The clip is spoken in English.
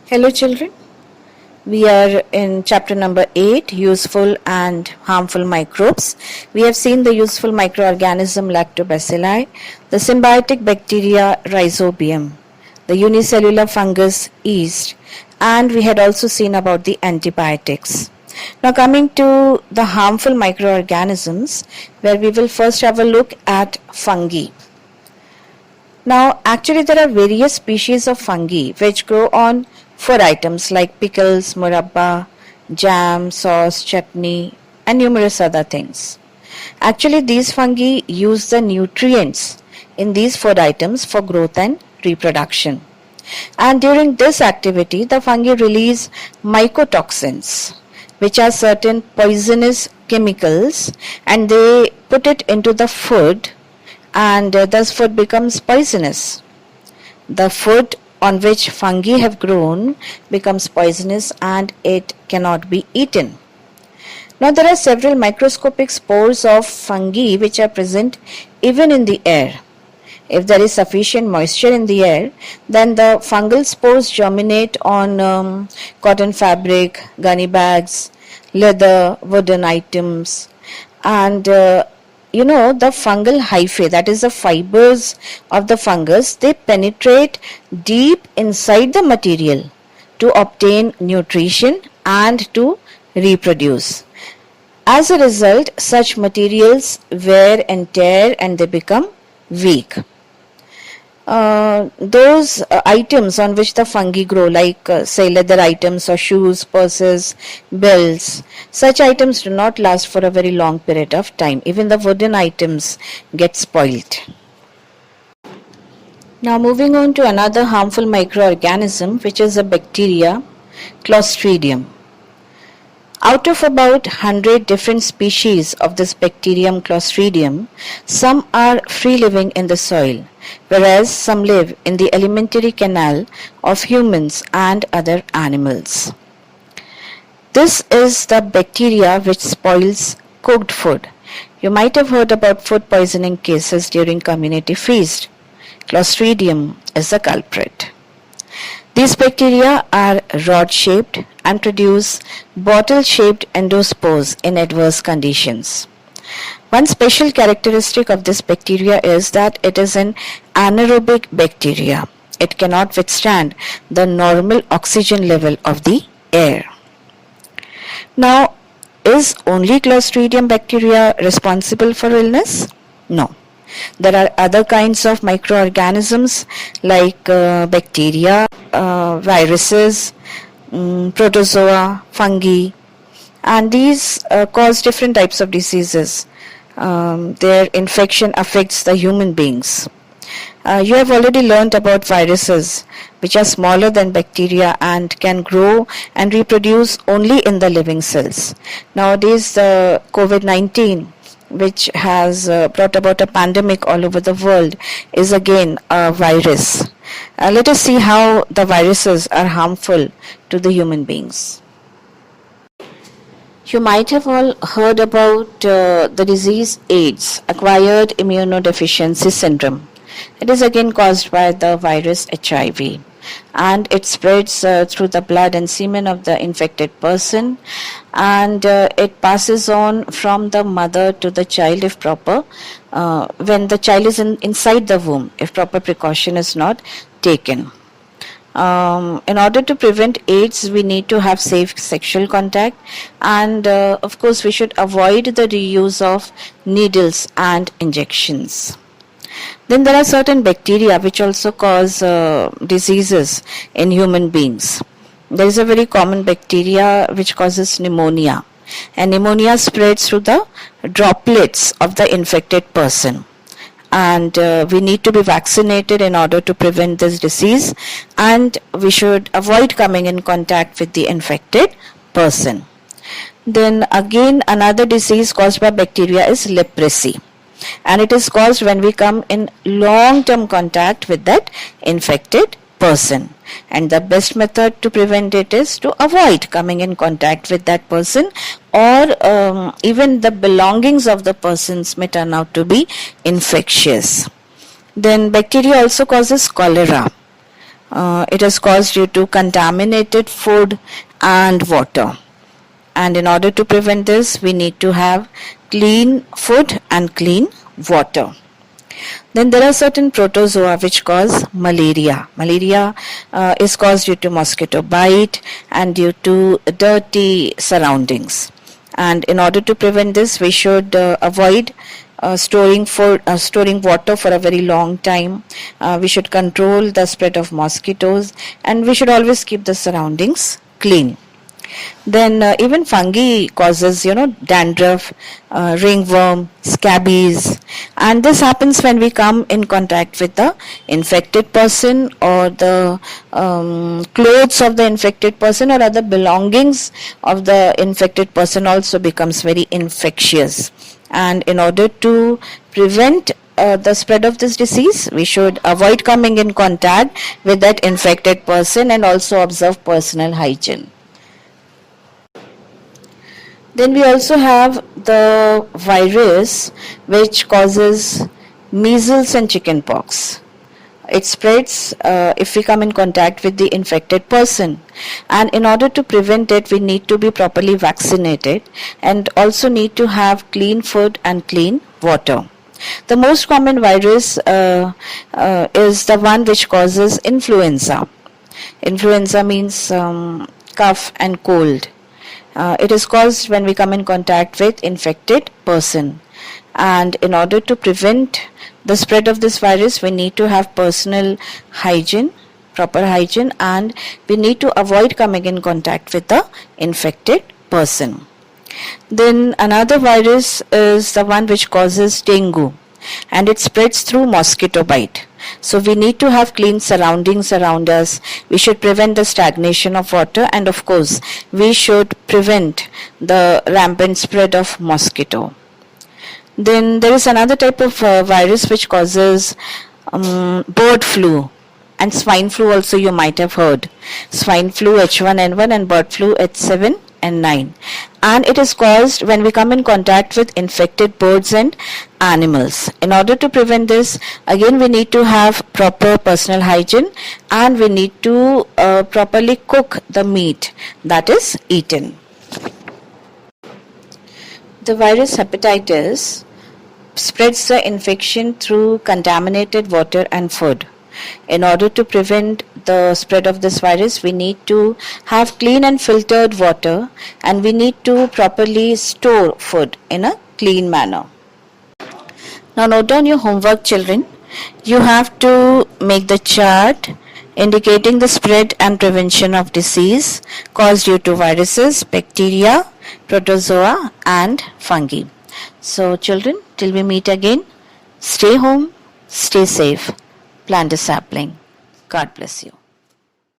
Hello children, we are in chapter number 8, useful and harmful microbes. We have seen the useful microorganism lactobacilli, the symbiotic bacteria rhizobium, the unicellular fungus yeast, and we had also seen about the antibiotics. Now coming to the harmful microorganisms, where we will first have a look at fungi. Now actually there are various species of fungi which grow on food items like pickles, murabba, jam, sauce, chutney, and numerous other things. Actually, these fungi use the nutrients in these food items for growth and reproduction. And during this activity, the fungi release mycotoxins, which are certain poisonous chemicals, and they put it into the food, and thus food becomes poisonous. The food on which fungi have grown becomes poisonous and it cannot be eaten. Now there are several microscopic spores of fungi which are present even in the air. If there is sufficient moisture in the air, then the fungal spores germinate on cotton fabric, gunny bags, leather, wooden items, and the fungal hyphae, that is the fibers of the fungus, they penetrate deep inside the material to obtain nutrition and to reproduce. As a result, such materials wear and tear and they become weak. Those items on which the fungi grow, like say leather items or shoes, purses, belts, such items do not last for a very long period of time. Even the wooden items get spoiled. Now moving on to another harmful microorganism, which is a bacteria, Clostridium. Out of about 100 different species of this bacterium Clostridium, some are free living in the soil, whereas some live in the alimentary canal of humans and other animals. This is the bacteria which spoils cooked food. You might have heard about food poisoning cases during community feast. Clostridium is the culprit. These bacteria are rod-shaped and produce bottle-shaped endospores in adverse conditions. One special characteristic of this bacteria is that it is an anaerobic bacteria. It cannot withstand the normal oxygen level of the air. Now, is only Clostridium bacteria responsible for illness? No. There are other kinds of microorganisms like bacteria, viruses, protozoa, fungi, and these cause different types of diseases. Their infection affects the human beings. You have already learnt about viruses, which are smaller than bacteria and can grow and reproduce only in the living cells. Nowadays, the COVID-19, which has brought about a pandemic all over the world, is again a virus. Let us see how the viruses are harmful to the human beings. You might have all heard about the disease AIDS, acquired immunodeficiency syndrome. It is again caused by the virus HIV, and it spreads through the blood and semen of the infected person, and it passes on from the mother to the child if proper, when the child is inside the womb, if proper precaution is not taken. In order to prevent AIDS, we need to have safe sexual contact, and of course we should avoid the reuse of needles and injections. Then there are certain bacteria which also cause diseases in human beings. There is a very common bacteria which causes pneumonia, and pneumonia spreads through the droplets of the infected person. And we need to be vaccinated in order to prevent this disease, and we should avoid coming in contact with the infected person. Then again, another disease caused by bacteria is leprosy, and it is caused when we come in long-term contact with that infected person, and the best method to prevent it is to avoid coming in contact with that person, or even the belongings of the persons may turn out to be infectious. Then bacteria also causes cholera. It is caused due to contaminated food and water. And in order to prevent this, we need to have clean food and clean water. Then there are certain protozoa which cause malaria. Malaria is caused due to mosquito bite and due to dirty surroundings. And in order to prevent this, we should avoid storing water for a very long time. We should control the spread of mosquitoes, and we should always keep the surroundings clean. Then even fungi causes, dandruff, ringworm, scabies, and this happens when we come in contact with the infected person or the clothes of the infected person or other belongings of the infected person also becomes very infectious. And in order to prevent the spread of this disease, we should avoid coming in contact with that infected person and also observe personal hygiene. Then we also have the virus which causes measles and chickenpox. It spreads if we come in contact with the infected person, and in order to prevent it, we need to be properly vaccinated and also need to have clean food and clean water. The most common virus is the one which causes influenza. Influenza means cough and cold. It is caused when we come in contact with infected person, and in order to prevent the spread of this virus, we need to have personal hygiene, proper hygiene, and we need to avoid coming in contact with the infected person. Then another virus is the one which causes dengue, and it spreads through mosquito bite. So we need to have clean surroundings around us. We should prevent the stagnation of water, and of course we should prevent the rampant spread of mosquito. Then there is another type of virus which causes bird flu and swine flu also, you might have heard. Swine flu H1N1 and bird flu H7 and 9, and it is caused when we come in contact with infected birds and animals. In order to prevent this, again we need to have proper personal hygiene, and we need to properly cook the meat that is eaten. The virus hepatitis spreads the infection through contaminated water and food. In order to prevent the spread of this virus, we need to have clean and filtered water, and we need to properly store food in a clean manner. Now note down your homework, children. You have to make the chart indicating the spread and prevention of disease caused due to viruses, bacteria, protozoa and fungi. So children, till we meet again, stay home, stay safe, plant a sapling. God bless you.